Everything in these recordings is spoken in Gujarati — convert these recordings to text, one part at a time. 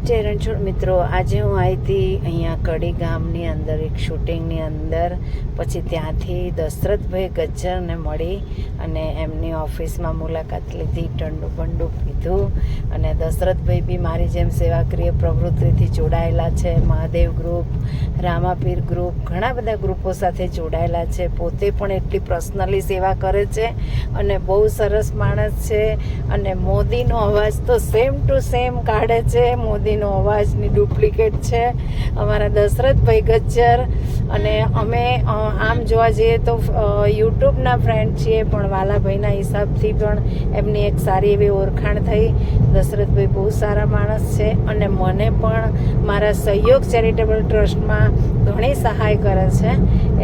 જય રણછોડ મિત્રો, આજે હું આવી હતી અહીંયા કડી ગામની અંદર એક શૂટિંગની અંદર. પછી ત્યાંથી દશરથભાઈ ગજ્જરને મળી અને એમની ઓફિસમાં મુલાકાત લીધી, ઠંડુ બંડુ પીધું. અને દશરથભાઈ બી મારી જેમ સેવાકીય પ્રવૃત્તિથી જોડાયેલા છે. મહાદેવ ગ્રુપ, રામાપીર ગ્રુપ, ઘણા બધા ગ્રુપો સાથે જોડાયેલા છે. પોતે પણ એટલી પર્સનલી સેવા કરે છે અને બહુ સરસ માણસ છે. અને મોદીનો અવાજ તો સેમ ટુ સેમ કાઢે છે. મોદીનો અવાજની ડુપ્લિકેટ છે અમારા દશરથભાઈ ગજ્જર. અને અમે આમ જોવા જઈએ તો યુટ્યુબના ફ્રેન્ડ છીએ, પણ વાલાભાઈના હિસાબથી પણ એમની એક સારી એવી ઓળખાણ થઈ. દશરથભાઈ બહુ સારા માણસ છે અને મને પણ મારા સહયોગ ચેરિટેબલ ટ્રસ્ટમાં ઘણી સહાય કરે છે.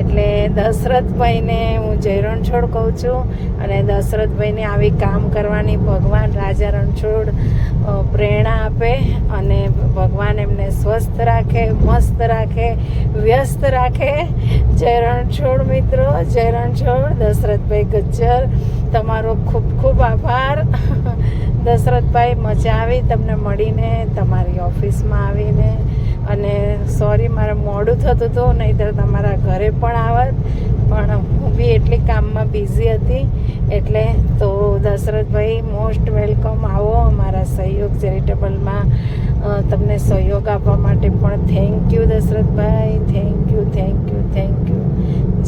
એટલે દશરથભાઈને હું જય રણછોડ કહું છું. અને દશરથભાઈને આવી કામ કરવાની ભગવાન રાજા રણછોડ પ્રેરણા આપે અને ભગવાન એમને સ્વસ્થ રાખે, મસ્ત રાખે, વ્યસ્ત રાખે. જય રણછોડ મિત્રો, જય રણછોડ. દશરથભાઈ ગજ્જર, તમારો ખૂબ ખૂબ આભાર. દશરથભાઈ, મજા આવી તમને મળીને, તમારી ઓફિસમાં આવીને. અને સોરી મારે મોડું થતું હતું, નહીંતર તમારા ઘરે પણ આવત, પણ હું બી એટલી કામમાં બિઝી હતી. એટલે તો દશરથભાઈ, મોસ્ટ વેલકમ. આવો અમારા સહયોગ ચેરિટેબલમાં તમને સહયોગ આપવા માટે પણ thank you Dasharathbhai. Thank you, thank you, thank you.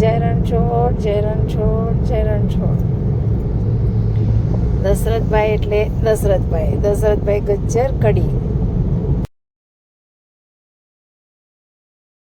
જય રણછોડ, જય રણછોડ, જય રણછોડ. દશરથભાઈ એટલે દશરથભાઈ ગજ્જર કડી.